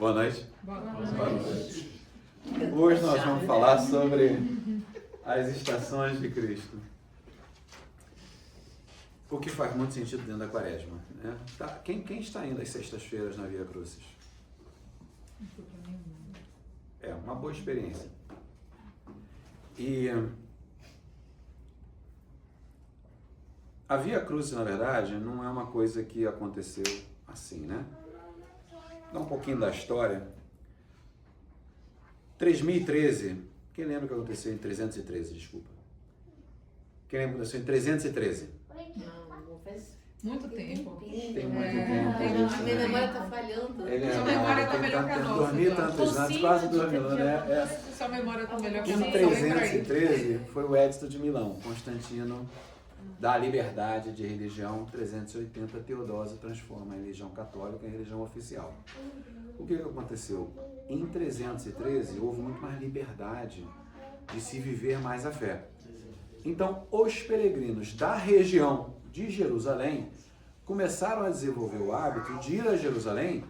Boa noite. Boa noite. Hoje nós vamos falar sobre as estações de Cristo. O que faz muito sentido dentro da Quaresma, né? Tá, quem está indo às sextas-feiras na Via Crucis? É uma boa experiência. E a Via Crucis, na verdade, não é uma coisa que aconteceu assim, né? Dá um pouquinho da história. 3013. Quem lembra o que aconteceu em 313? Desculpa. Quem lembra o que aconteceu em 313? Não faz muito tempo. Tem muito tempo. A minha memória está falhando. Sua memória está melhor que a nossa. Dormi tantos anos, quase dormiu, né? Sua memória está melhor que a Em nossa. 313 foi o Edito de Milão, Constantino dá liberdade de religião. 380 Teodósio transforma a religião católica em religião oficial. O que aconteceu? Em 313 houve muito mais liberdade de se viver mais a fé. Então os peregrinos da região de Jerusalém começaram a desenvolver o hábito de ir a Jerusalém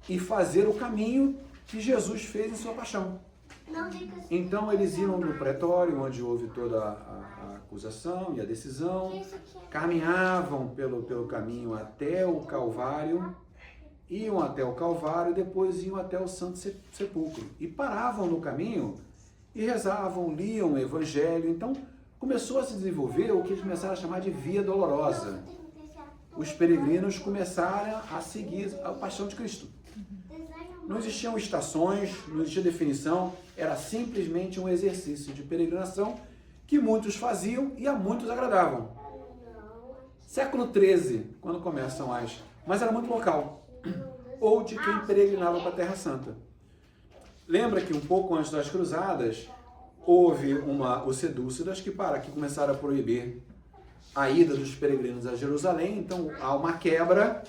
e fazer o caminho que Jesus fez em sua paixão. Então eles iam no pretório, onde houve toda a acusação e a decisão, caminhavam pelo caminho até o Calvário, iam até o Calvário, depois iam até o Santo Sepulcro e paravam no caminho e rezavam, liam o Evangelho. Então começou a se desenvolver o que eles começaram a chamar de Via Dolorosa. Os peregrinos começaram a seguir a paixão de Cristo. Não existiam estações, não existia definição, era simplesmente um exercício de peregrinação que muitos faziam e a muitos agradavam. Século XIII, quando começam as... Mas era muito local, ou de quem peregrinava para a Terra Santa. Lembra que um pouco antes das cruzadas, houve os sedúcidas que começaram a proibir a ida dos peregrinos a Jerusalém, então há uma quebra.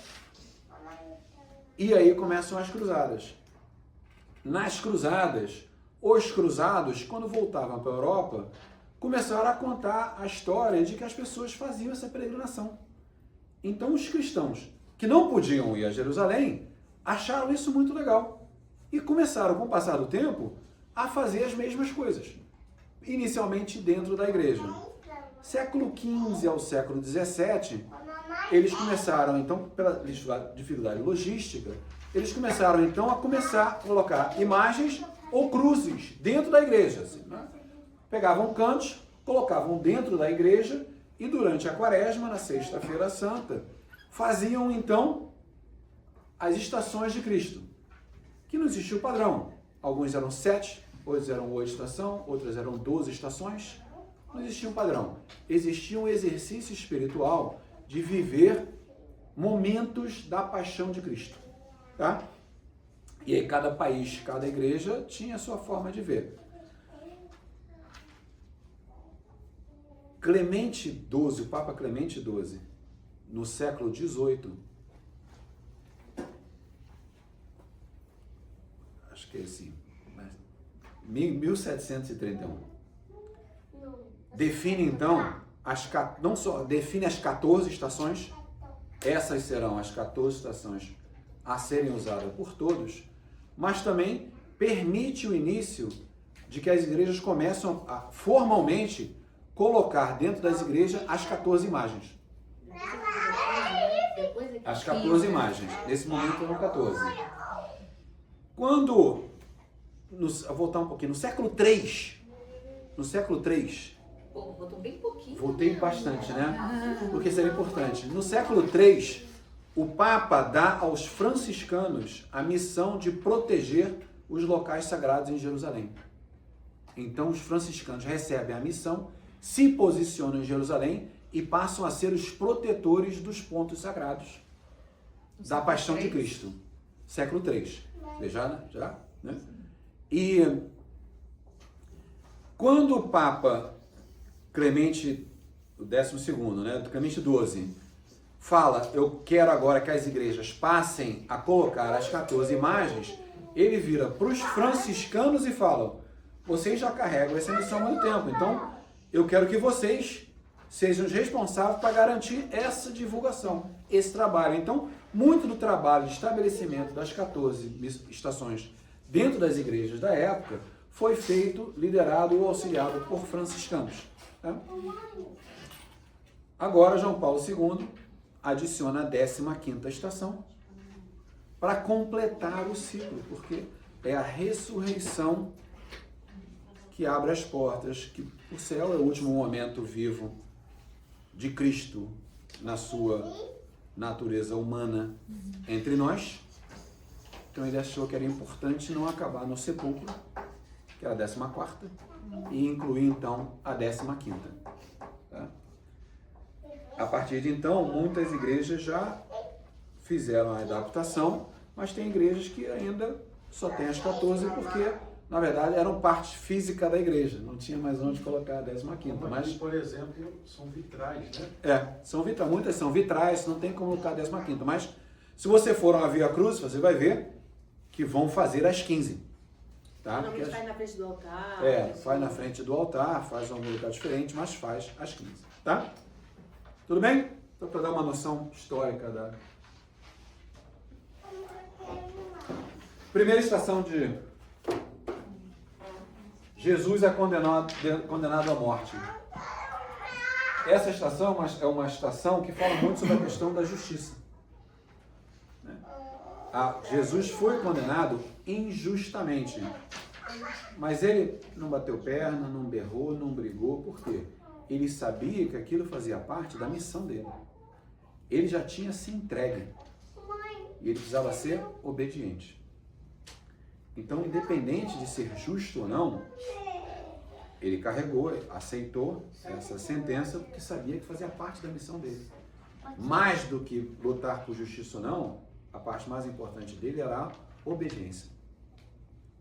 E aí começam as cruzadas. Nas cruzadas, os cruzados, quando voltavam para a Europa, começaram a contar a história de que as pessoas faziam essa peregrinação. Então os cristãos que não podiam ir a Jerusalém acharam isso muito legal. E começaram, com o passar do tempo, a fazer as mesmas coisas. Inicialmente dentro da igreja. Século XV ao século XVII, eles começaram, então, pela dificuldade logística, eles começaram, então, a colocar imagens ou cruzes dentro da igreja. Assim, né? Pegavam cantos, colocavam dentro da igreja e durante a Quaresma, na Sexta-feira Santa, faziam, então, as estações de Cristo, que não existia o padrão. Alguns eram 7, outros eram 8 estações, outras eram 12 estações. Não existia um padrão. Existia um exercício espiritual de viver momentos da paixão de Cristo. Tá? E aí cada país, cada igreja tinha a sua forma de ver. Clemente XII, o Papa Clemente XII, no século XVIII, acho que é assim, 1731, define então, não só define as 14 estações, essas serão as 14 estações a serem usadas por todos, mas também permite o início de que as igrejas começam a formalmente colocar dentro das igrejas as 14 imagens. As 14 imagens. Nesse momento eram 14. Quando, vou voltar um pouquinho, no século III, Voltou bem pouquinho. Voltei bastante, né? Porque seria importante. No século III, o Papa dá aos franciscanos a missão de proteger os locais sagrados em Jerusalém. Então, os franciscanos recebem a missão, se posicionam em Jerusalém e passam a ser os protetores dos pontos sagrados da paixão de Cristo. Século III. Já? Né? E quando o Papa Clemente, o 12º, né, do Clemente XII, fala, eu quero agora que as igrejas passem a colocar as 14 imagens, ele vira para os franciscanos e fala, vocês já carregam essa missão há muito tempo, então eu quero que vocês sejam os responsáveis para garantir essa divulgação, esse trabalho. Então, muito do trabalho de estabelecimento das 14 estações dentro das igrejas da época foi feito, liderado ou auxiliado por franciscanos. Tá? Agora, João Paulo II adiciona a 15ª estação para completar o ciclo, porque é a ressurreição que abre as portas, que o céu é o último momento vivo de Cristo na sua natureza humana entre nós. Então ele achou que era importante não acabar no sepulcro, que era a 14ª, e incluir então a 15ª. Tá? A partir de então, muitas igrejas já fizeram a adaptação, mas tem igrejas que ainda só tem as 14 porque, na verdade, eram parte física da igreja, não tinha mais onde colocar a 15ª. Mas, por exemplo, são vitrais, né? São vitrais, muitas são vitrais, não tem como colocar a 15ª, mas se você for a Via Cruz, você vai ver que vão fazer as 15. Tá? Normalmente faz na frente do altar. Faz na frente do altar, faz em algum lugar diferente, mas faz as 15. Tá? Tudo bem? Então, para dar uma noção histórica da... Primeira estação de... Jesus é condenado à morte. Essa estação é uma estação que fala muito sobre a questão da justiça. Jesus foi condenado injustamente, mas ele não bateu perna, não berrou, não brigou. Por quê? Ele sabia que aquilo fazia parte da missão dele. Ele já tinha se entregue e ele precisava ser obediente. Então, independente de ser justo ou não, ele carregou, aceitou essa sentença porque sabia que fazia parte da missão dele. Mais do que lutar por justiça ou não, a parte mais importante dele era a obediência.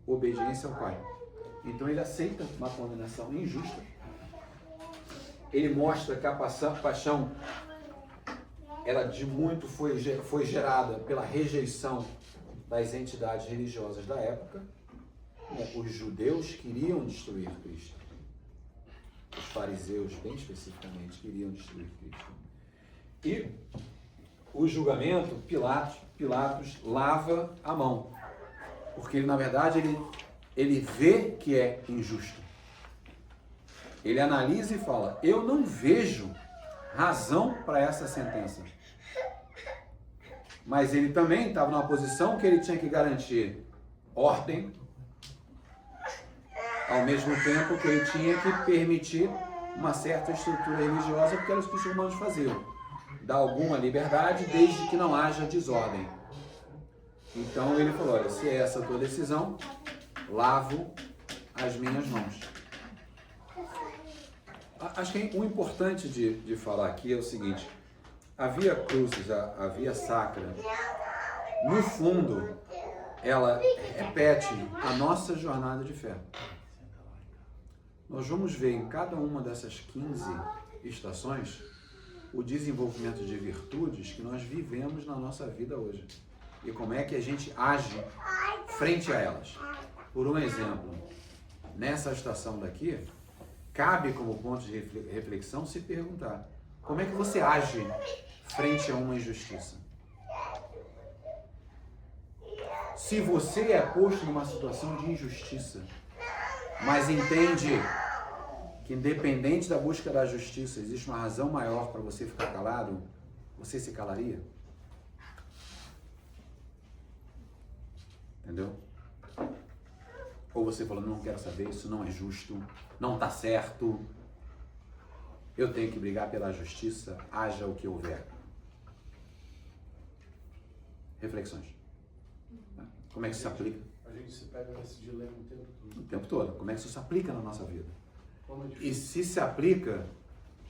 Obediência ao Pai. Então ele aceita uma condenação injusta. Ele mostra que a paixão ela de muito foi gerada pela rejeição das entidades religiosas da época. Os judeus queriam destruir Cristo. Os fariseus, bem especificamente, queriam destruir Cristo. E o julgamento, Pilatos lava a mão. Porque ele, na verdade, ele vê que é injusto. Ele analisa e fala, eu não vejo razão para essa sentença. Mas ele também estava numa posição que ele tinha que garantir ordem, ao mesmo tempo que ele tinha que permitir uma certa estrutura religiosa, porque era o que os romanos faziam. Dar alguma liberdade, desde que não haja desordem. Então ele falou, olha, se é essa a tua decisão, lavo as minhas mãos. Acho que o importante de falar aqui é o seguinte, a Via Crucis, a Via Sacra, no fundo, ela repete a nossa jornada de fé. Nós vamos ver em cada uma dessas 15 estações o desenvolvimento de virtudes que nós vivemos na nossa vida hoje. E como é que a gente age frente a elas. Por um exemplo, nessa estação daqui, cabe como ponto de reflexão se perguntar, como é que você age frente a uma injustiça? Se você é posto numa situação de injustiça, mas entende que independente da busca da justiça, existe uma razão maior para você ficar calado, você se calaria? Entendeu? Ou você fala, não quero saber, isso não é justo, não está certo, eu tenho que brigar pela justiça, haja o que houver. Reflexões. Como é que isso se aplica? A gente se pega nesse dilema o tempo todo. O tempo todo. Como é que isso se aplica na nossa vida? E se aplica,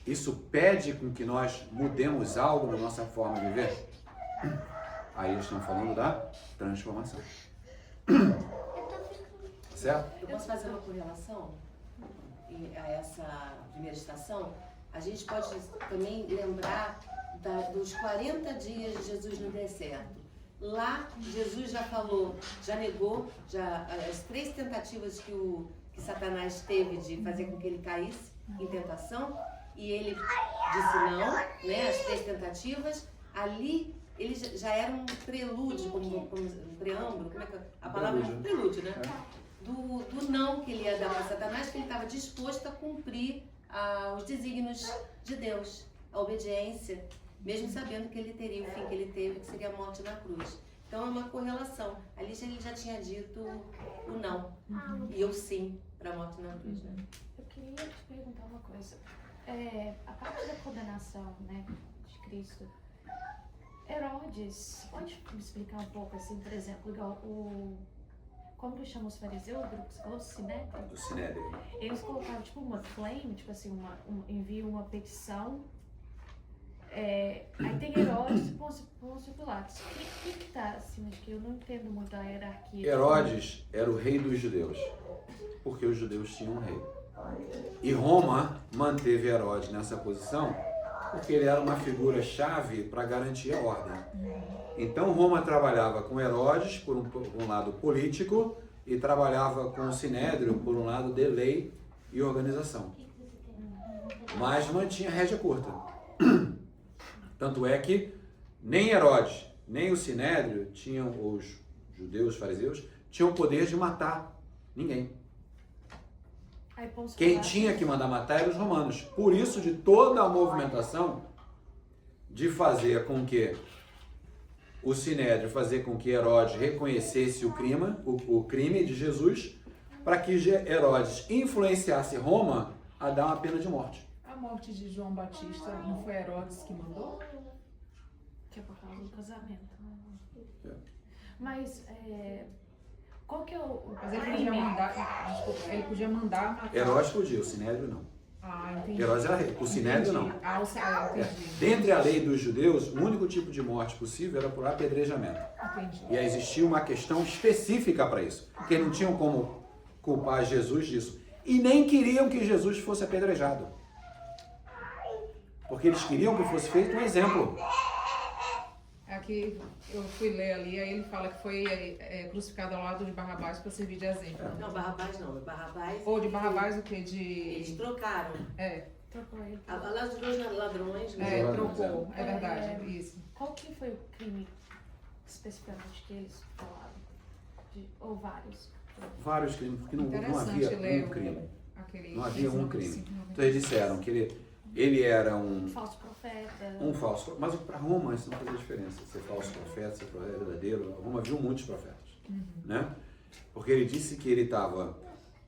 isso pede com que nós mudemos algo na nossa forma de viver? Aí eles estão falando da transformação. Certo? Eu posso fazer uma correlação a essa primeira estação? A gente pode também lembrar dos 40 dias de Jesus no deserto. Lá, Jesus já falou, já negou, as 3 tentativas que Satanás teve de fazer com que ele caísse em tentação, e ele disse não, né, as 3 tentativas. Ali, ele já era um prelúdio, como um preâmbulo, como é que a palavra é prelúdio, né? Do não que ele ia dar para Satanás, que ele estava disposto a cumprir os desígnios de Deus, a obediência, mesmo sabendo que ele teria o fim que ele teve, que seria a morte na cruz. Então é uma correlação. Ali ele já tinha dito o não e o sim para a morte na cruz. Né? Eu queria te perguntar uma coisa. A parte da condenação, né, de Cristo, Herodes, pode me explicar um pouco, assim, por exemplo, igual como que chama os fariseus, o grupo que você falou, Sinédrio? Do Sinédrio. Eles colocavam, tipo, uma claim, tipo assim, enviam uma petição. Aí tem Herodes e Pôncio Pilatos. Quem que tá acima de que? Eu não entendo muito a hierarquia. Herodes era o rei dos judeus, porque os judeus tinham um rei. E Roma manteve Herodes nessa posição porque ele era uma figura-chave para garantir a ordem. Então Roma trabalhava com Herodes por um lado político e trabalhava com o Sinédrio por um lado de lei e organização. Mas mantinha rédea curta. Tanto é que nem Herodes, nem o Sinédrio tinham, os judeus, os fariseus, tinham o poder de matar ninguém. Quem tinha que mandar matar eram os romanos. Por isso, de toda a movimentação de fazer com que o Sinédrio, fazer com que Herodes reconhecesse o crime de Jesus, para que Herodes influenciasse Roma a dar uma pena de morte. A morte de João Batista não foi Herodes que mandou? Que é por causa do casamento. Mas, qual que é o Mas ele podia mandar, desculpa, ele podia mandar matar. Herodes podia, o Sinédrio não. Ah, entendi. Herodes era rei, o Sinédrio não. Entendi. Dentre a lei dos judeus, o único tipo de morte possível era por apedrejamento. Entendi. E aí existia uma questão específica para isso, porque não tinham como culpar Jesus disso. E nem queriam que Jesus fosse apedrejado. Porque eles queriam que fosse feito um exemplo. Aqui eu fui ler ali, aí ele fala que foi crucificado ao lado de Barrabás para servir de exemplo. Não, Barrabás não. Barrabás... Ou de Barrabás o quê? Eles trocaram. Trocou ele. Lá dos dois ladrões, né? Trocou, é verdade, isso. Qual que foi o crime especificamente que eles falaram? Ou vários? Vários crimes, porque não Interessante havia ler um crime. aquele Não havia um crime. 95. Então eles disseram que ele era um Falso profeta. falso. Mas para Roma isso não fazia diferença. Ser falso profeta, ser profeta verdadeiro. Roma viu muitos profetas. Né? Porque ele disse que ele estava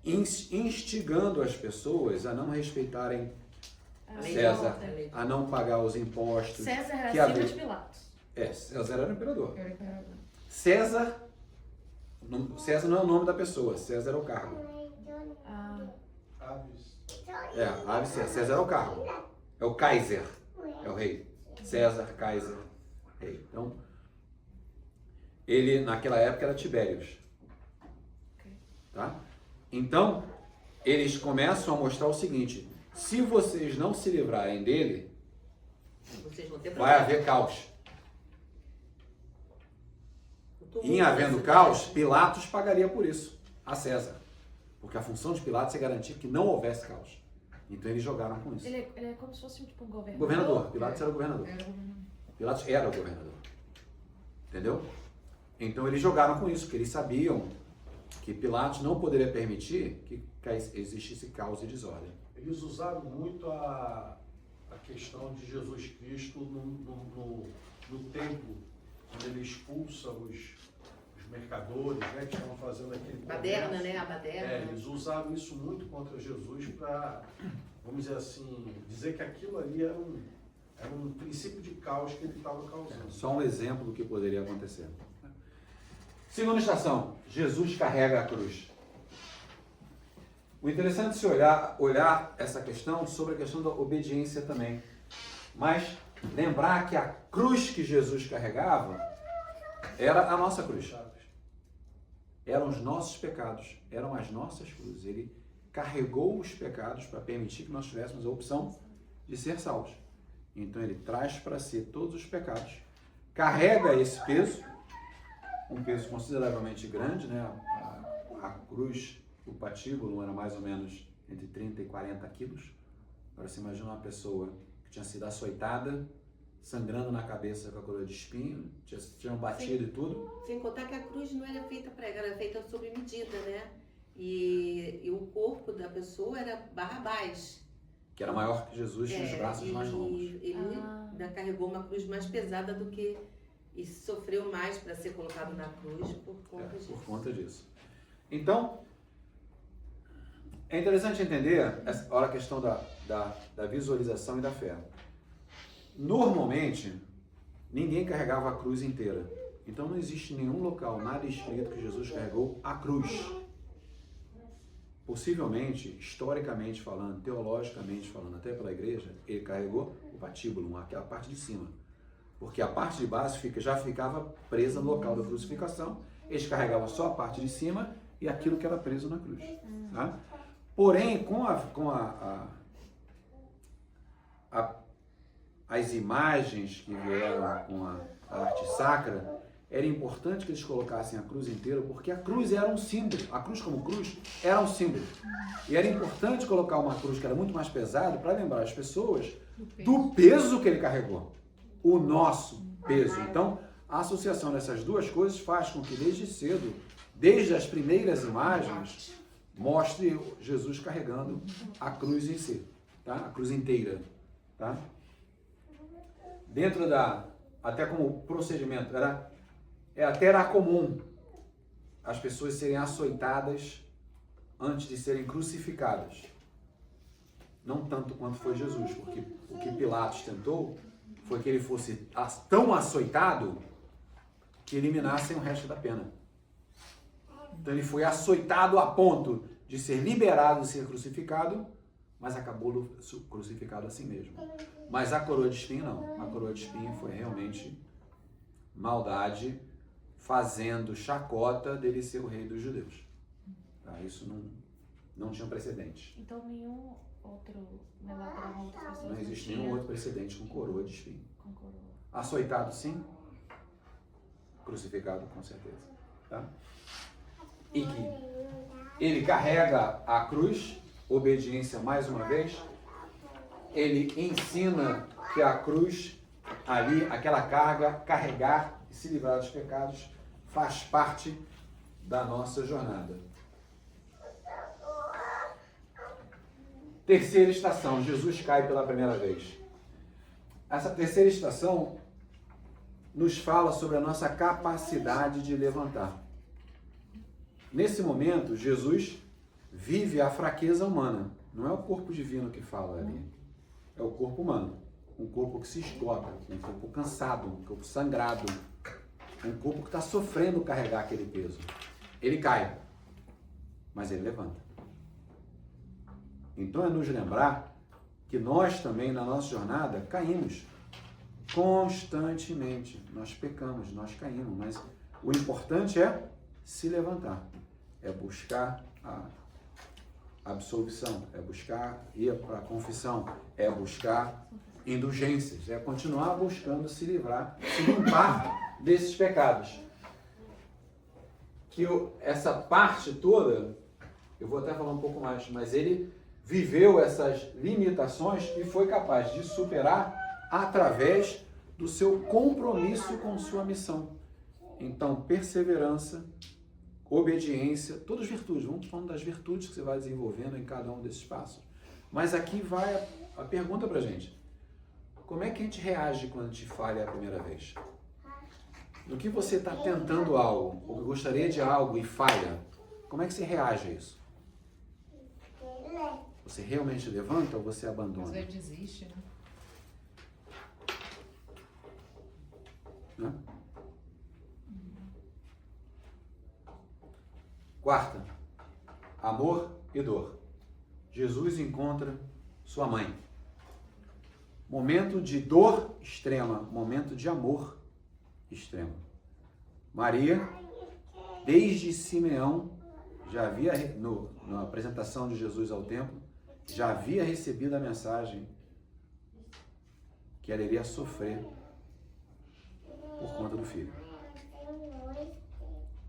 instigando as pessoas a não respeitarem César, a não pagar os impostos. César era que acima havia... de Pilatos. César era o imperador. Era imperador. César não é o nome da pessoa, César é o cargo. Aves. César é o cargo. É o Kaiser, é o rei. César, Kaiser, rei. Então, ele naquela época era Tibérios. Tá? Então, eles começam a mostrar o seguinte: se vocês não se livrarem dele, Vocês vão ter vai problema. haver caos. Tumulto Em na havendo cidade. caos, Pilatos pagaria por isso a César. Porque a função de Pilatos é garantir que não houvesse caos. Então eles jogaram com isso. Ele é como se fosse tipo um governador. Governador. Pilatos era o governador. Era governador. Pilatos era o governador. Entendeu? Então eles jogaram com isso, porque eles sabiam que Pilatos não poderia permitir que existisse caos e desordem. Eles usaram muito a questão de Jesus Cristo no templo, quando ele expulsa os mercadores, né, que estavam fazendo aquele Baderna, comércio. né? A baderna. Eles usaram isso muito contra Jesus para, vamos dizer assim, dizer que aquilo ali era um princípio de caos que ele estava causando. Só um exemplo do que poderia acontecer. Segunda estação, Jesus carrega a cruz. O interessante é se olhar essa questão sobre a questão da obediência também. Mas lembrar que a cruz que Jesus carregava era a nossa cruz. Eram os nossos pecados, eram as nossas cruzes. Ele carregou os pecados para permitir que nós tivéssemos a opção de ser salvos. Então ele traz para si todos os pecados, carrega esse peso, um peso consideravelmente grande, né? A cruz, o patíbulo era mais ou menos entre 30 e 40 quilos. Agora você imagina uma pessoa que tinha sido açoitada sangrando na cabeça com a coroa de espinho, tinham batido e tudo. Sem contar que a cruz não era feita prego, era feita sob medida, né? E o corpo da pessoa era Barrabás. Que era maior que Jesus e os braços mais longos. Ele ainda carregou uma cruz mais pesada do que... E sofreu mais para ser colocado na cruz por conta disso. Por conta disso. Então, é interessante entender a questão da visualização e da fé. Normalmente, ninguém carregava a cruz inteira. Então não existe nenhum local, nada escrito que Jesus carregou a cruz. Possivelmente, historicamente falando, teologicamente falando, até pela igreja, ele carregou o patíbulo, aquela parte de cima. Porque a parte de baixo já ficava presa no local da crucificação, eles carregavam só a parte de cima e aquilo que era preso na cruz. Tá? Porém, as imagens que vieram com a arte sacra, era importante que eles colocassem a cruz inteira, porque a cruz era um símbolo. A cruz como cruz era um símbolo. E era importante colocar uma cruz que era muito mais pesada para lembrar as pessoas do peso que ele carregou. O nosso peso. Então, a associação dessas duas coisas faz com que desde cedo, desde as primeiras imagens, mostre Jesus carregando a cruz em si, tá? A cruz inteira, tá? Dentro até como procedimento, até era comum as pessoas serem açoitadas antes de serem crucificadas. Não tanto quanto foi Jesus, porque o que Pilatos tentou foi que ele fosse tão açoitado que eliminassem o resto da pena. Então ele foi açoitado a ponto de ser liberado e ser crucificado, mas acabou crucificado assim mesmo. Mas a coroa de espinho não. A coroa de espinho foi realmente maldade, fazendo chacota dele ser o rei dos judeus. Tá? Isso não tinha precedente. Então nenhum outro mataram outras pessoas. Não existe nenhum outro precedente com coroa de espinho. Com coroa. Açoitado sim, crucificado com certeza. Tá? E que ele carrega a cruz, obediência mais uma vez, ele ensina que a cruz ali, aquela carga, carregar e se livrar dos pecados, faz parte da nossa jornada. Terceira estação, Jesus cai pela primeira vez. Essa terceira estação nos fala sobre a nossa capacidade de levantar. Nesse momento, Jesus vive a fraqueza humana. Não é o corpo divino que fala ali. É o corpo humano. Um corpo que se esgota, um corpo cansado, um corpo sangrado. Um corpo que está sofrendo carregar aquele peso. Ele cai, mas ele levanta. Então é nos lembrar que nós também, na nossa jornada, caímos constantemente. Nós pecamos, nós caímos, mas o importante é se levantar. É buscar a absolvição, é buscar ir para a confissão, é buscar indulgências, é continuar buscando se livrar, se limpar desses pecados. Que essa parte toda, eu vou até falar um pouco mais, mas ele viveu essas limitações e foi capaz de superar através do seu compromisso com sua missão. Então, perseverança, obediência, todas as virtudes. Vamos falando das virtudes que você vai desenvolvendo em cada um desses passos. Mas aqui vai a pergunta pra gente. Como é que a gente reage quando a gente falha a primeira vez? No que você está tentando algo, ou gostaria de algo e falha, como é que você reage a isso? Você realmente levanta ou você abandona? Às vezes desiste, Né? Quarta, amor e dor. Jesus encontra sua mãe. Momento de dor extrema, momento de amor extremo. Maria, desde Simeão, já havia, na apresentação de Jesus ao templo, já havia recebido a mensagem que ela iria sofrer por conta do filho.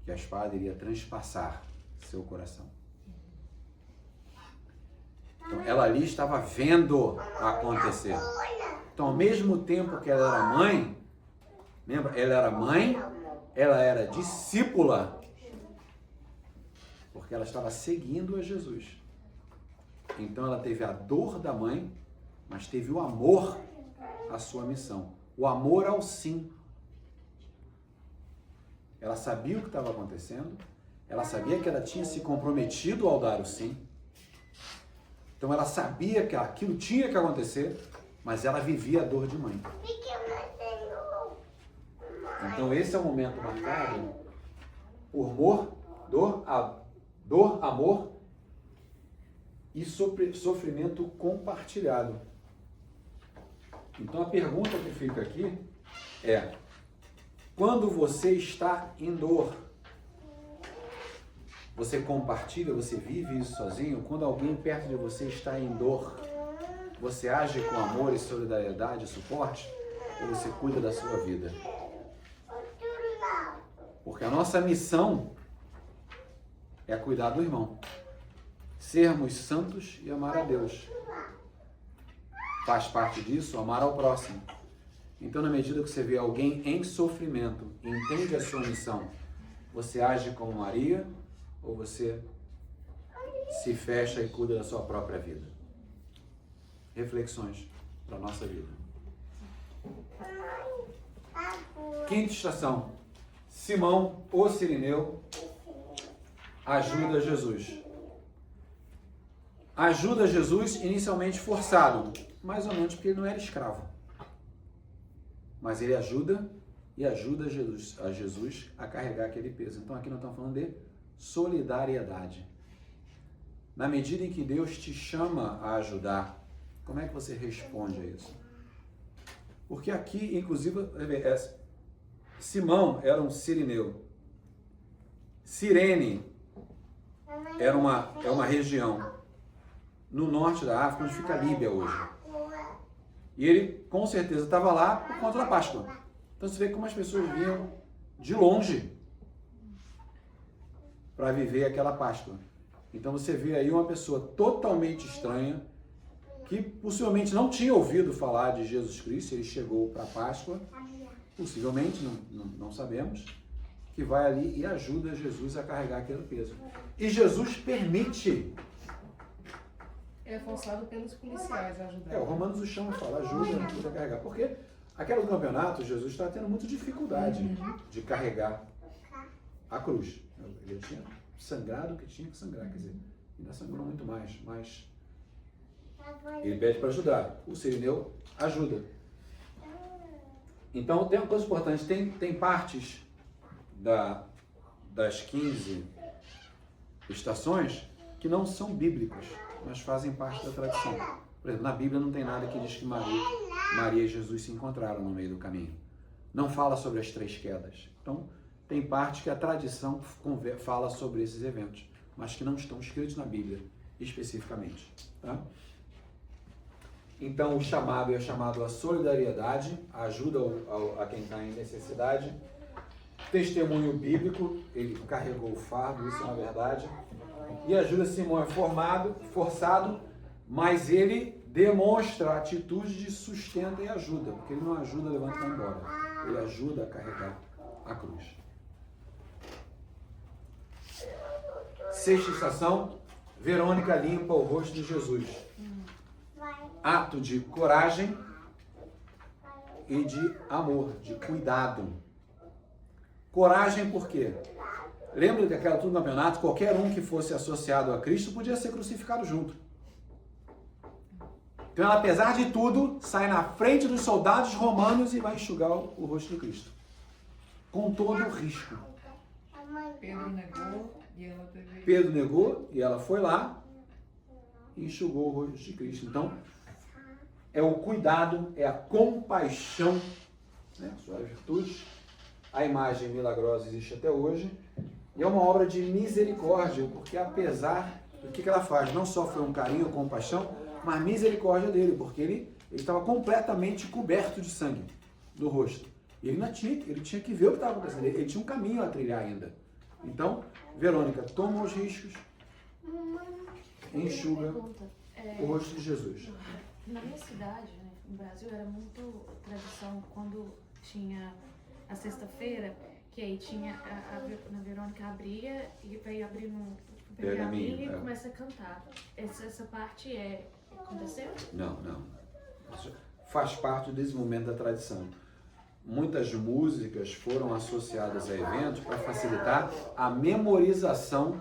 Que a espada iria transpassar seu coração. Então, ela ali estava vendo acontecer. Então, ao mesmo tempo que ela era mãe, lembra? Ela era mãe, ela era discípula, porque ela estava seguindo a Jesus. Então, ela teve a dor da mãe, mas teve o amor à sua missão. O amor ao sim. Ela sabia o que estava acontecendo, ela sabia que ela tinha se comprometido ao dar o sim. Então ela sabia que aquilo tinha que acontecer, mas ela vivia a dor de mãe. Então esse é o momento marcado por dor, amor e sofrimento compartilhado. Então a pergunta que fica aqui é: quando você está em dor, você compartilha, você vive isso sozinho? Quando alguém perto de você está em dor, você age com amor e solidariedade e suporte? Ou você cuida da sua vida? Porque a nossa missão é cuidar do irmão. Sermos santos e amar a Deus. Faz parte disso amar ao próximo. Então, na medida que você vê alguém em sofrimento e entende a sua missão, você age como Maria ou você se fecha e cuida da sua própria vida? Reflexões para a nossa vida. Quinta estação. Simão, o Cirineu, ajuda Jesus. Ajuda Jesus inicialmente forçado, mais ou menos porque ele não era escravo. Mas ele ajuda Jesus a carregar aquele peso. Então aqui nós estamos falando de solidariedade. Na medida em que Deus te chama a ajudar, como é que você responde a isso? Porque aqui, inclusive, Simão era um cirineu. Cirene é uma região no norte da África, onde fica a Líbia hoje. E ele, com certeza, estava lá por conta da Páscoa. Então você vê como as pessoas vinham de longe para viver aquela Páscoa. Então você vê aí uma pessoa totalmente estranha, que possivelmente não tinha ouvido falar de Jesus Cristo. Ele chegou para a Páscoa, possivelmente, não sabemos, que vai ali e ajuda Jesus a carregar aquele peso. E Jesus permite. É forçado pelos policiais a ajudar. O Romanos o chama e fala, ajuda a carregar. Porque aquele campeonato, Jesus estava tendo muita dificuldade de carregar a cruz. Ele tinha sangrado o que tinha que sangrar, quer dizer, ainda sangrou muito mais, mas ele pede para ajudar. O Cirineu ajuda. Então, tem uma coisa importante, tem partes das 15 estações que não são bíblicas, mas fazem parte da tradição. Por exemplo, na Bíblia não tem nada que diz que Maria e Jesus se encontraram no meio do caminho. Não fala sobre as 3 quedas. Então, tem parte que a tradição fala sobre esses eventos, mas que não estão escritos na Bíblia, especificamente. Tá? Então, o chamado é chamado à solidariedade, a ajuda a quem está em necessidade. Testemunho bíblico, ele carregou o fardo, isso é uma verdade. E ajuda Simão é forçado, mas ele demonstra atitude de sustento e ajuda, porque ele não ajuda a levantar e ir embora, ele ajuda a carregar a cruz. Sexta estação, Verônica limpa o rosto de Jesus. Ato de coragem e de amor, de cuidado. Coragem por quê? Lembra daquela tudo campeonato? Qualquer um que fosse associado a Cristo podia ser crucificado junto. Então ela, apesar de tudo, sai na frente dos soldados romanos e vai enxugar o rosto de Cristo. Com todo o risco. Pedro negou e ela foi lá e enxugou o rosto de Cristo. Então, é o cuidado, é a compaixão, né? Suas virtudes. A imagem milagrosa existe até hoje. E é uma obra de misericórdia, porque apesar do que ela faz, não só foi um carinho, compaixão, mas misericórdia dele, porque ele estava completamente coberto de sangue do rosto. E ele tinha que ver o que estava acontecendo, ele tinha um caminho a trilhar ainda. Então, Verônica toma os riscos, enxuga o rosto de Jesus. Na minha cidade, né, no Brasil era muito tradição quando tinha a sexta-feira, que aí tinha a Verônica abria e veio abrir um pergaminho e começa a cantar. Essa parte aconteceu? Não. Isso faz parte desse momento da tradição. Muitas músicas foram associadas a eventos para facilitar a memorização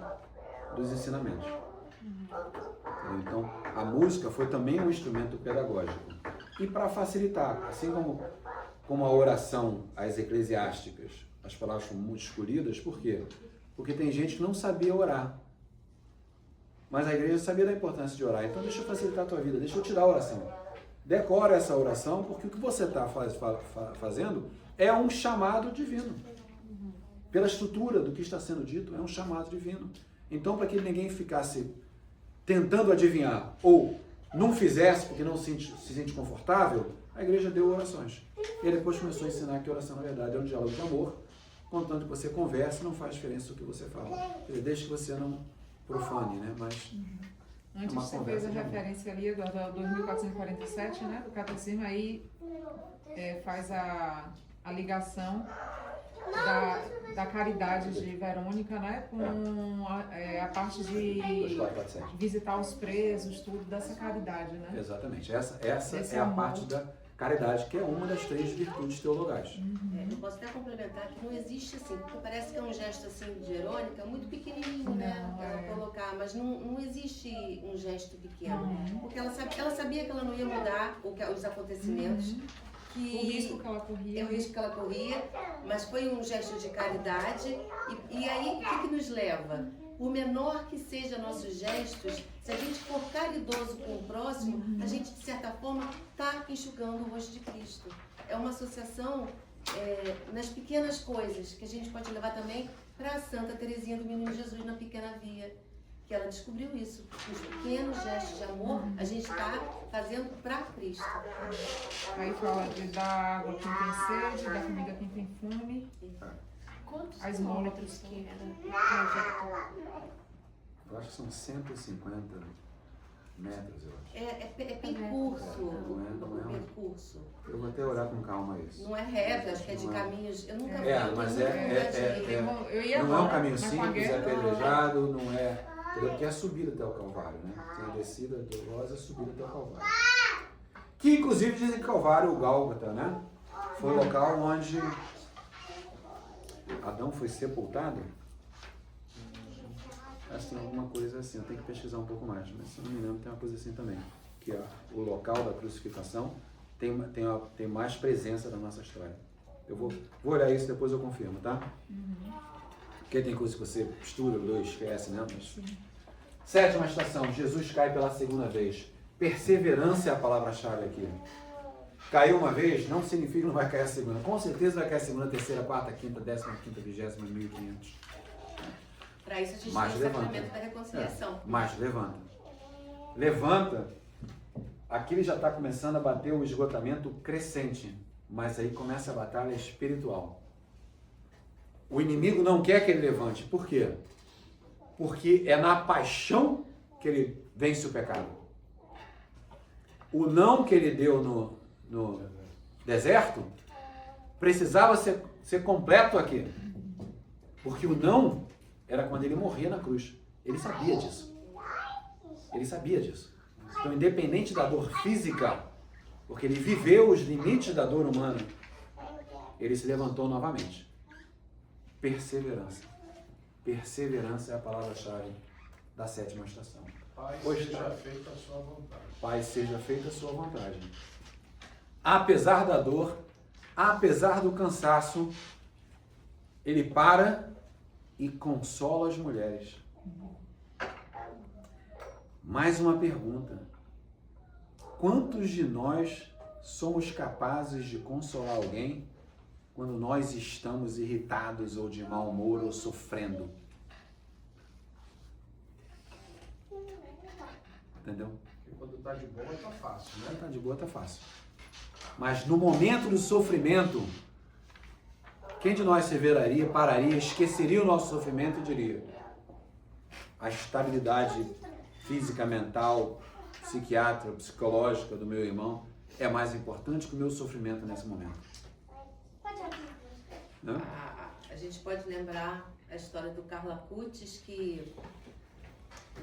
dos ensinamentos. Então, a música foi também um instrumento pedagógico. E para facilitar, assim como a oração, as eclesiásticas, as palavras são muito escolhidas, por quê? Porque tem gente que não sabia orar. Mas a igreja sabia da importância de orar. Então, deixa eu facilitar a tua vida, deixa eu te dar a oração. Decora essa oração, porque o que você está fazendo é um chamado divino. Pela estrutura do que está sendo dito, é um chamado divino. Então, para que ninguém ficasse tentando adivinhar ou não fizesse porque não se sente confortável, a igreja deu orações. E depois começou a ensinar que a oração, na verdade, é um diálogo de amor. Contanto que você converse, não faz diferença o que você fala. Quer dizer, desde que você não profane, né? Mas antes você fez a referência ali do 2447, né, do catecismo, aí faz a ligação da caridade de Verônica, né, com a parte de visitar os presos, tudo dessa caridade, né? Exatamente. Essa é a parte da caridade, que é uma das 3 virtudes teologais. Eu posso até complementar que não existe assim, porque parece que é um gesto assim de Verônica muito pequenininho, né? Ela colocar, mas não existe um gesto pequeno, porque ela sabia que ela não ia mudar os acontecimentos, O risco que ela corria. É o risco que ela corria, mas foi um gesto de caridade. E aí, o que nos leva? Por menor que sejam nossos gestos, se a gente for caridoso com o próximo, a gente, de certa forma, está enxugando o rosto de Cristo. É uma associação nas pequenas coisas, que a gente pode levar também para a Santa Teresinha do Menino Jesus na Pequena Via, que ela descobriu isso. Os pequenos gestos de amor, a gente está fazendo para Cristo. Aí fala de dar água a quem tem sede, dar comida a quem tem fome. Quantos A quilômetros que era o projeto? Eu acho que são 150 metros, eu acho. É percurso, Não é. percurso. Eu vou até olhar com calma isso. Não é reto, acho que é de caminhos. Eu nunca vi. Mas Eu ia não é um caminho na simples, Pagueta, é apedrejado, não é. Porque é a subida até o Calvário, né? Tem a descida dolorosa e a subida até o Calvário. Que inclusive dizem que Calvário, o Gálgota, né? Foi o local onde Adão foi sepultado. Acho que tem alguma coisa assim, eu tenho que pesquisar um pouco mais, mas se não me engano tem uma coisa assim também. Que o local da crucificação tem mais presença da nossa história. Eu vou olhar isso, depois eu confirmo, tá? Porque tem coisa que você estuda, esquece, né? Mas... Sétima estação, Jesus cai pela segunda vez. Perseverança é a palavra-chave aqui. Caiu uma vez, não significa que não vai cair a segunda. Com certeza vai cair a segunda, terceira, quarta, quinta, 15ª, 20ª, 1500. Para isso a gente Mas tem o levanta. sacramento da reconciliação. Mas levanta. Levanta. Aqui ele já está começando a bater o esgotamento crescente. Mas aí começa a batalha espiritual. O inimigo não quer que ele levante. Por quê? Porque é na paixão que ele vence o pecado. O não que ele deu no deserto precisava ser completo aqui. Porque o não era quando ele morria na cruz. Ele sabia disso. Ele sabia disso. Então, independente da dor física, porque ele viveu os limites da dor humana, ele se levantou novamente. Perseverança. Perseverança é a palavra-chave da sétima estação. Pai, seja feita a sua vontade. Pai, seja feita a sua vontade. Apesar da dor, apesar do cansaço, ele para e consola as mulheres. Mais uma pergunta. Quantos de nós somos capazes de consolar alguém quando nós estamos irritados ou de mau humor ou sofrendo? Entendeu? Porque quando está de boa, está fácil, né? Quando está de boa, está fácil. Mas no momento do sofrimento, quem de nós severaria, pararia, esqueceria o nosso sofrimento e diria: a estabilidade física, mental, psiquiátrica, psicológica do meu irmão é mais importante que o meu sofrimento nesse momento. Né? A gente pode lembrar a história do Carlo Acutis, que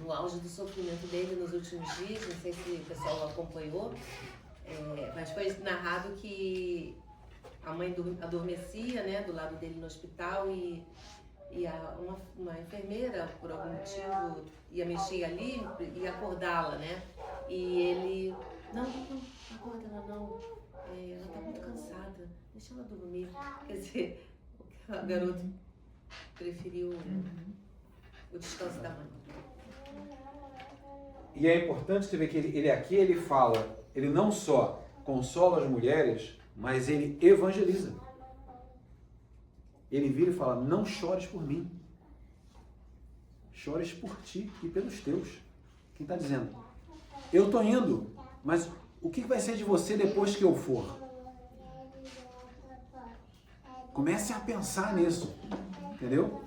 no auge do sofrimento dele nos últimos dias, não sei se o pessoal acompanhou, mas foi narrado que a mãe adormecia, né, do lado dele no hospital e uma enfermeira, por algum motivo, ia mexer ali e acordá-la, né? E ele, não, acorda ela não, ela tá muito cansada, deixa ela dormir. Quer dizer, o garoto preferiu o descanso da mãe. E é importante você ver que ele fala, ele não só consola as mulheres, mas ele evangeliza. Ele vira e fala, não chores por mim, chores por ti e pelos teus. Quem está dizendo? Eu estou indo, mas o que vai ser de você depois que eu for? Comecem a pensar nisso, entendeu?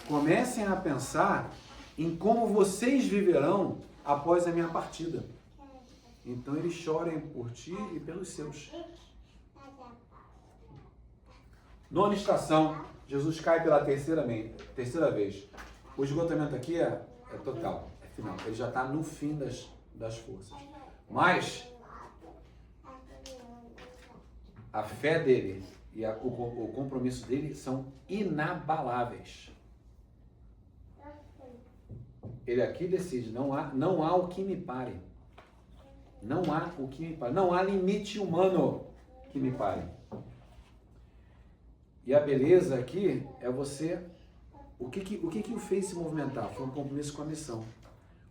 Comecem a pensar em como vocês viverão após a minha partida. Então eles chorem por ti e pelos seus. Nona estação, Jesus cai pela terceira vez. O esgotamento aqui é total, é final. Ele já está no fim das forças. Mas a fé dele e o compromisso dele são inabaláveis. Ele aqui decide, não há o que me pare. Não há o que me pare. Não há limite humano que me pare. E a beleza aqui é você... O que o fez se movimentar? Foi um compromisso com a missão.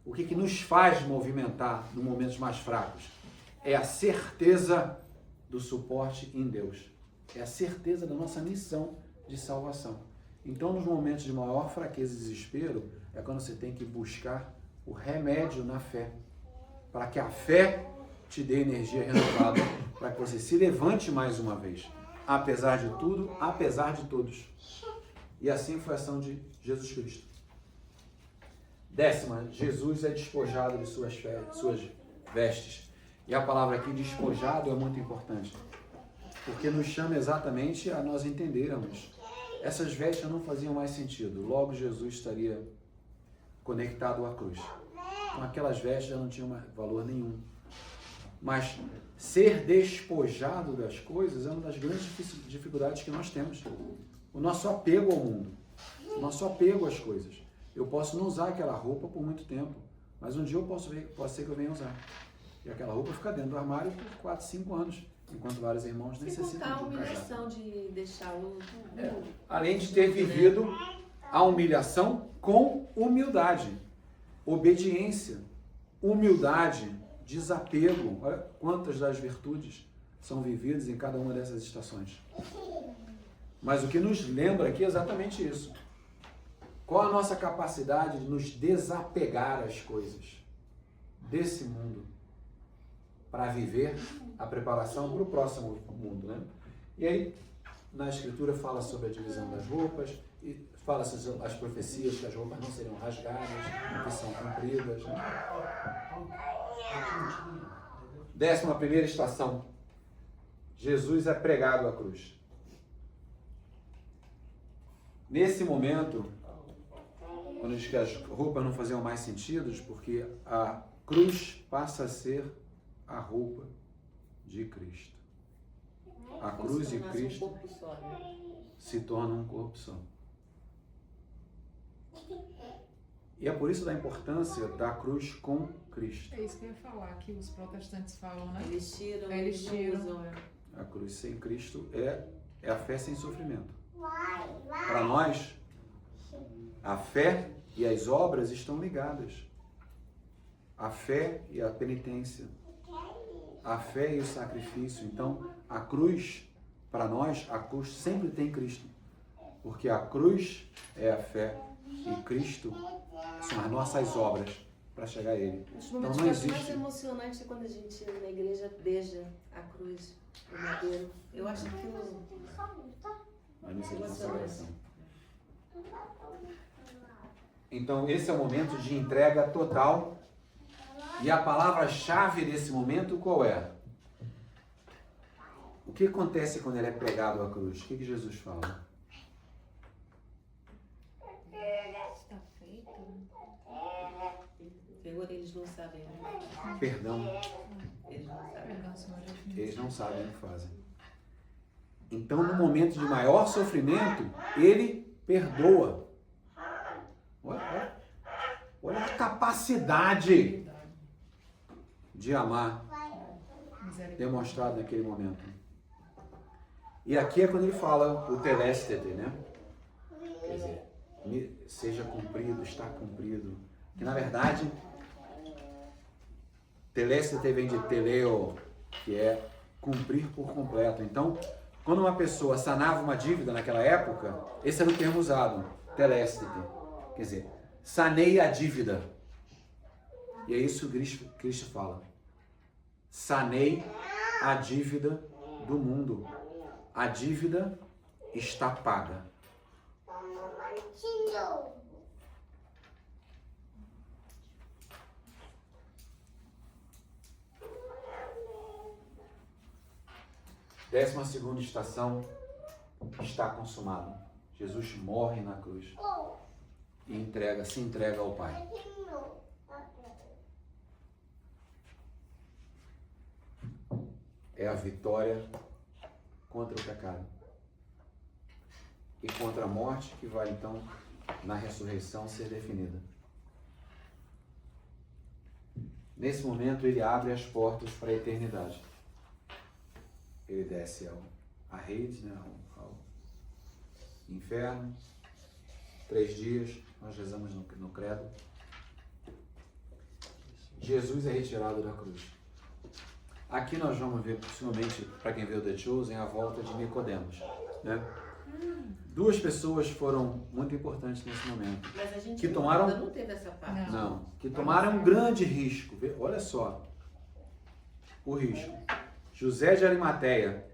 O que nos faz movimentar nos momentos mais fracos? É a certeza do suporte em Deus. É a certeza da nossa missão de salvação. Então, nos momentos de maior fraqueza e desespero, é quando você tem que buscar o remédio na fé. Para que a fé te dê energia renovada, para que você se levante mais uma vez. Apesar de tudo, apesar de todos. E assim foi a ação de Jesus Cristo. 10ª, Jesus é despojado de suas vestes. E a palavra aqui, despojado, é muito importante. Porque nos chama exatamente a nós entendermos. Essas vestes não faziam mais sentido. Logo, Jesus estaria conectado à cruz. Então, aquelas vestes já não tinham valor nenhum. Mas ser despojado das coisas é uma das grandes dificuldades que nós temos. O nosso apego ao mundo, o nosso apego às coisas. Eu posso não usar aquela roupa por muito tempo, mas um dia pode ser que eu venha usar. E aquela roupa fica dentro do armário por 4, 5 anos, enquanto vários irmãos necessitam a de um humilhação de deixar o... Além de ter vivido a humilhação com humildade, obediência, humildade, desapego. Olha quantas das virtudes são vividas em cada uma dessas estações. Mas o que nos lembra aqui é exatamente isso. Qual a nossa capacidade de nos desapegar às coisas desse mundo para viver a preparação para o próximo mundo, né? E aí, na Escritura fala sobre a divisão das roupas e fala sobre as profecias que as roupas não seriam rasgadas, que são cumpridas, né? 11ª estação. Jesus é pregado à cruz. Nesse momento, quando diz que as roupas não faziam mais sentido, porque a cruz passa a ser a roupa de Cristo. A cruz e Cristo se tornam um corpo só. E é por isso da importância da cruz com Cristo. É isso que eu ia falar, que os protestantes falam, né? Eles tiram, eles tiram. A cruz sem Cristo é a fé sem sofrimento. Para nós, a fé e as obras estão ligadas. A fé e a penitência. A fé e o sacrifício. Então, a cruz, para nós, a cruz sempre tem Cristo. Porque a cruz é a fé e Cristo são as nossas obras para chegar a Ele. Os momentos Então, não existe... mais emocionantes é quando a gente, na igreja, beija a cruz, o madeiro. Eu acho que a missa de consagração. Então, esse é o momento de entrega total. E a palavra-chave desse momento qual é? que acontece quando ele é pregado à cruz? O que Jesus fala? Está feito. Agora eles não sabem. Perdão. Eles não sabem. Perdão, Senhor Jesus. Eles não sabem o que fazem. Então, no momento de maior sofrimento, ele perdoa. Olha a capacidade de amar demonstrado naquele momento. E aqui é quando ele fala o telestete, né? Quer dizer, seja cumprido, está cumprido. Que na verdade, telestete vem de teleo, que é cumprir por completo. Então, quando uma pessoa sanava uma dívida naquela época, esse era o termo usado, telestete. Quer dizer, sanei a dívida. E é isso que Cristo fala. Sanei a dívida do mundo. A dívida está paga. Décima segunda estação, está consumado. Jesus morre na cruz e se entrega ao Pai. É a vitória contra o pecado e contra a morte, que vai então na ressurreição ser definida. Nesse momento ele abre as portas para a eternidade. Ele desce à rede, né, ao inferno. 3 dias, nós rezamos no credo. Jesus é retirado da cruz. Aqui nós vamos ver, possivelmente, para quem vê o The Chosen, a volta de Nicodemos, né? 2 pessoas foram muito importantes nesse momento. Mas a gente Que tomaram- ainda não teve essa parte. Não, que tomaram um grande risco. Olha só o risco. José de Arimateia.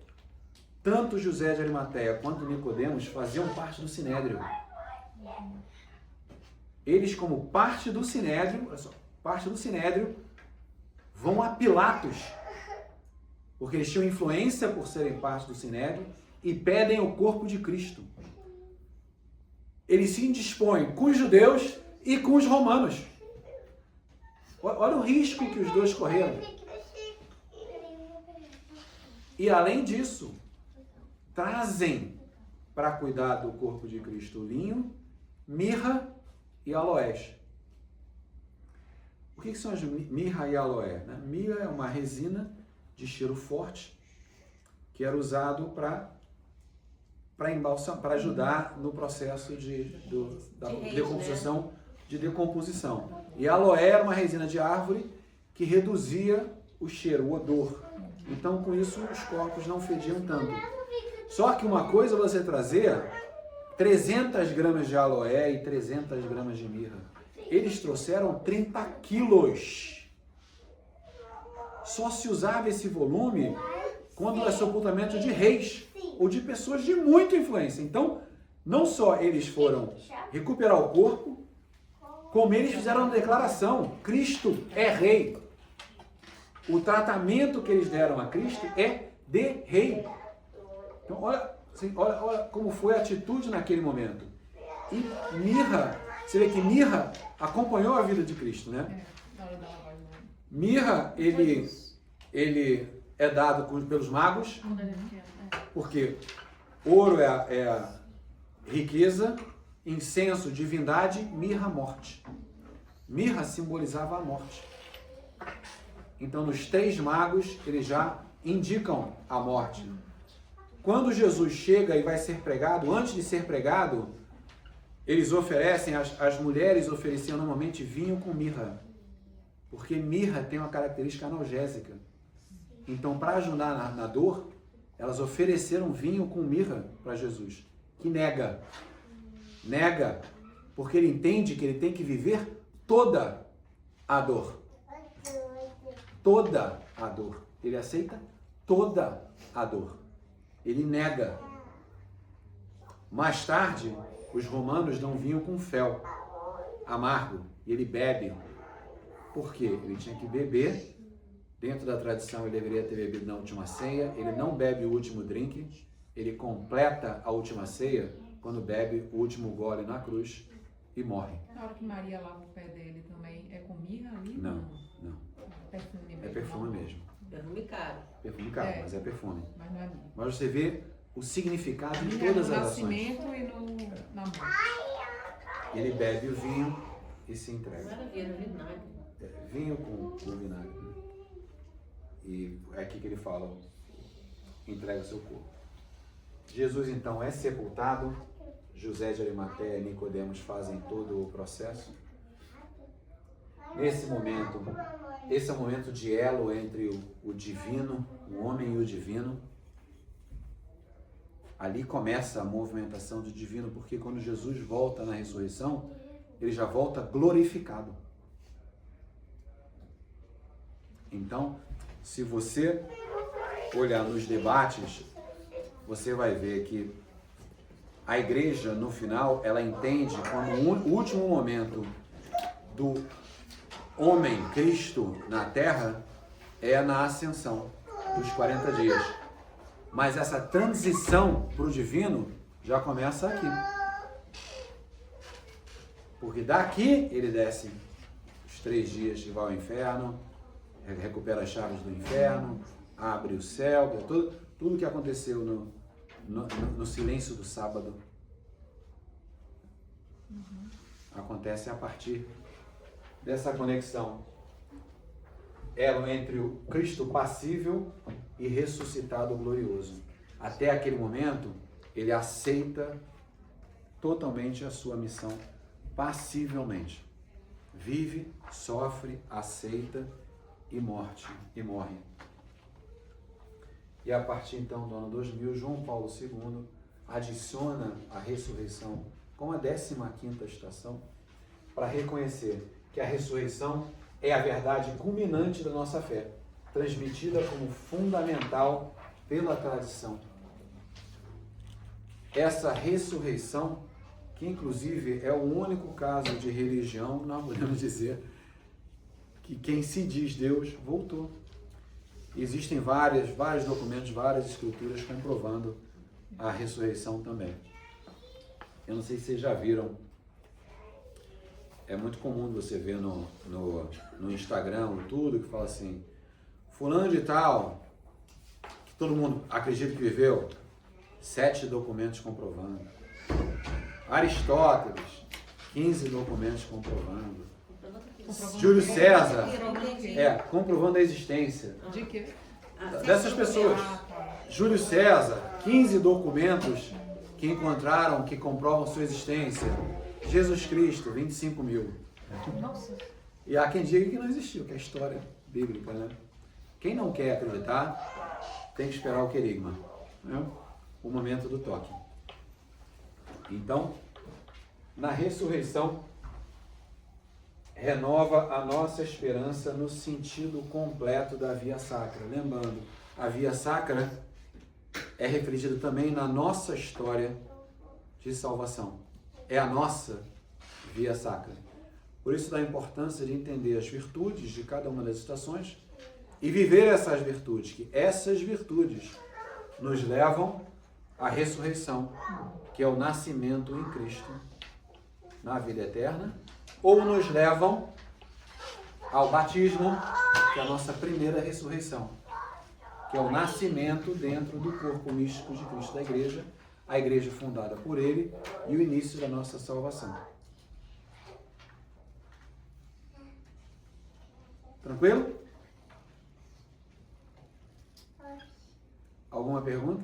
Tanto José de Arimateia quanto Nicodemos faziam parte do Sinédrio. Eles, como parte do Sinédrio, olha só, parte do Sinédrio, vão a Pilatos, porque eles tinham influência por serem parte do Sinédrio, e pedem o corpo de Cristo. Eles se indispõem com os judeus e com os romanos. Olha o risco que os dois correram. E além disso, trazem para cuidar do corpo de Cristo linho, mirra e aloés. O que são as mirra e aloé? Né? Mirra é uma resina de cheiro forte que era usado para ajudar no processo da decomposição, de decomposição. E a aloé era uma resina de árvore que reduzia o cheiro, o odor. Então, com isso, os corpos não fediam tanto. Só que uma coisa é você trazer 300 gramas de aloé e 300 gramas de mirra. Eles trouxeram 30 quilos. Só se usava esse volume quando é sepultamento de reis ou de pessoas de muita influência. Então, não só eles foram recuperar o corpo, como eles fizeram uma declaração: Cristo é rei. O tratamento que eles deram a Cristo é de rei. Então, olha como foi a atitude naquele momento. E mirra, você vê que mirra acompanhou a vida de Cristo, né? Mirra, ele é dado pelos magos, porque ouro é a riqueza, incenso, divindade, mirra, morte. Mirra simbolizava a morte. Então, nos 3 magos, eles já indicam a morte. Quando Jesus chega e vai ser pregado, antes de ser pregado, eles oferecem, as mulheres ofereciam normalmente vinho com mirra, porque mirra tem uma característica analgésica. Então, para ajudar na dor, elas ofereceram vinho com mirra para Jesus, que nega, porque ele entende que ele tem que viver toda a dor. Toda a dor. Ele aceita toda a dor. Ele nega. Mais tarde, os romanos dão vinho com fel, amargo, e ele bebe. Por quê? Ele tinha que beber Dentro da tradição, ele deveria ter bebido na última ceia. Ele não bebe o último drink. Ele completa a última ceia quando bebe o último gole na cruz e morre. Na hora que Maria lava o pé dele também, é com mirra ali? Não. Perfume mesmo. É perfume mesmo. Perfume caro. Perfume caro, É. mas é perfume. Mas não é mirra. Mas você vê o significado de Mirra todas no as ações. nascimento e na morte. Ele bebe o vinho e se entrega. Maravilha, vinagre. Vinho com vinagre. E é aqui que ele fala, entrega o seu corpo. Jesus então é sepultado, José de Arimateia e Nicodemos fazem todo o processo. Nesse momento, esse é o momento de elo entre o divino, o homem e o divino. Ali começa a movimentação do divino, porque quando Jesus volta na ressurreição, ele já volta glorificado. Então, se você olhar nos debates, você vai ver que a igreja, no final, ela entende como o último momento do homem, Cristo, na terra, é na ascensão dos 40 dias. Mas essa transição para o divino já começa aqui. Porque daqui ele desce os 3 dias e vai ao inferno, recupera as chaves do inferno, abre o céu, tudo que aconteceu no silêncio do sábado acontece a partir dessa conexão. Elo entre o Cristo passível e ressuscitado glorioso. Até aquele momento, ele aceita totalmente a sua missão passivelmente. Vive, sofre, aceita e morre. E a partir então do ano 2000, João Paulo II adiciona a ressurreição como a 15ª estação para reconhecer que a ressurreição é a verdade culminante da nossa fé, transmitida como fundamental pela tradição. Essa ressurreição, que inclusive é o único caso de religião, nós podemos dizer que quem se diz Deus voltou. Existem vários documentos, várias escrituras comprovando a ressurreição também. Eu não sei se vocês já viram, é muito comum você ver no Instagram, tudo que fala assim, fulano de tal, que todo mundo acredita que viveu, 7 documentos comprovando. Aristóteles, 15 documentos comprovando. Júlio César, comprovando a existência De quê? dessas pessoas. Júlio César, 15 documentos que encontraram, que comprovam sua existência. Jesus Cristo, 25 mil. Nossa. E há quem diga que não existiu, que é história bíblica, né? Quem não quer acreditar, tem que esperar o querigma, né? O momento do toque. Então, na ressurreição, renova a nossa esperança no sentido completo da via sacra. Lembrando, a via sacra é refletida também na nossa história de salvação. É a nossa via sacra. Por isso da importância de entender as virtudes de cada uma das estações e viver essas virtudes, que essas virtudes nos levam à ressurreição, que é o nascimento em Cristo na vida eterna, ou nos levam ao batismo, que é a nossa primeira ressurreição, que é o nascimento dentro do corpo místico de Cristo da igreja, a igreja fundada por ele e o início da nossa salvação. Tranquilo? Alguma pergunta?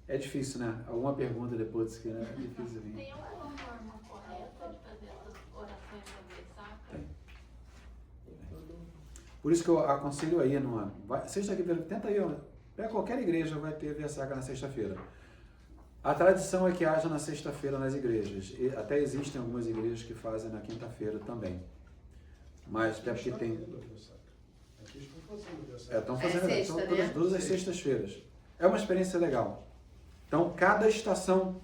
É difícil, né? Alguma pergunta depois disso que é difícil vir. Tem alguma forma correta de fazer essas orações na via sacra? Por isso que eu aconselho aí, sexta-feira, tenta aí, pega qualquer igreja, vai ter via sacra na sexta-feira. A tradição é que haja na sexta-feira nas igrejas. E até existem algumas igrejas que fazem na quinta-feira também. Mas até porque tem... Aqui estão fazendo dessa. Estão fazendo sexta, né? todas as sextas-feiras. É uma experiência legal. Então, cada estação,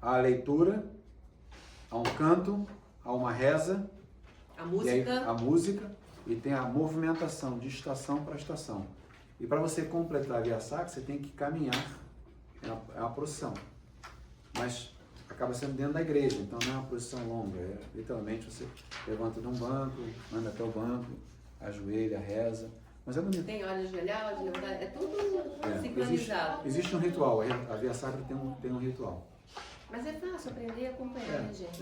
há a leitura, há um canto, há uma reza, A E aí, música. a música e tem a movimentação de estação para estação. E para você completar a Via Sacra, você tem que caminhar, é uma procissão. Mas acaba sendo dentro da igreja, então não é uma procissão longa. Literalmente você levanta de um banco, anda até o banco, ajoelha, reza. Mas é bonito. Tem hora de ajoelhar, hora de levantar, é tudo sincronizado. Existe um ritual, a Via Sacra tem um ritual. Mas é fácil aprender e acompanhar, né, gente?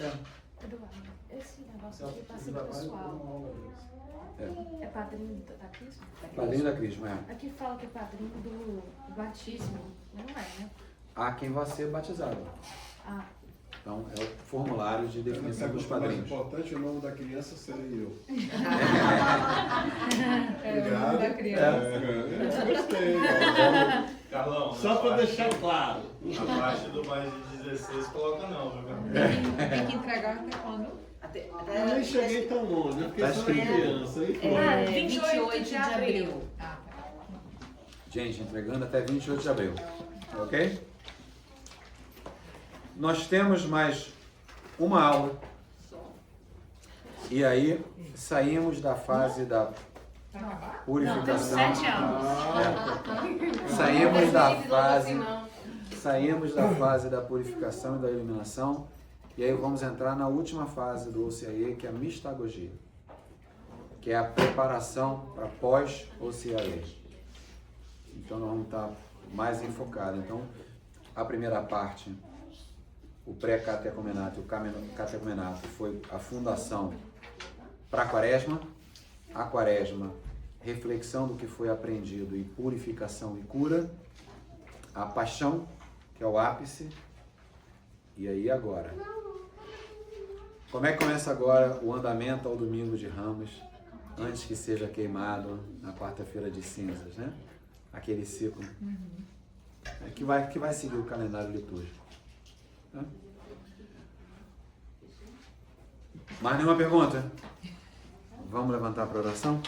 Eduardo, esse negócio aqui passa pro pessoal. É padrinho da Crisma? Padrinho da Crisma, é. Aqui fala que é padrinho do batismo, mas não é, né? Há quem vá ser batizado. Ah, Então, é o formulário de definição dos O mais padrinhos. importante, o nome da criança serei eu. É o nome da criança. Eu gostei. Carlão, Só para deixar claro. a parte do mais de 16 coloca não, viu? Tem que entregar até quando? Eu nem cheguei tão longe, eu fiquei Tá só escrito. criança. Aí foi. É, 28 de abril. Ah, tá. Gente, entregando até 28 de abril. Ok? Nós temos mais uma aula. E aí saímos da fase da Vai acabar? purificação. 7 anos. Saímos da fase da purificação e da iluminação. E aí vamos entrar na última fase do OCIE, que é a mistagogia, que é a preparação para pós-OCIE. Então nós vamos estar mais enfocados. Então, a primeira parte, o pré-catecumenato e o catecumenato, foi a fundação para a quaresma. A quaresma, reflexão do que foi aprendido e purificação e cura. A paixão, que é o ápice. E aí agora? Como é que começa agora o andamento ao domingo de Ramos, antes que seja queimado na quarta-feira de cinzas, né? Aquele ciclo que vai seguir o calendário litúrgico. Né? Mais nenhuma pergunta? Vamos levantar para oração?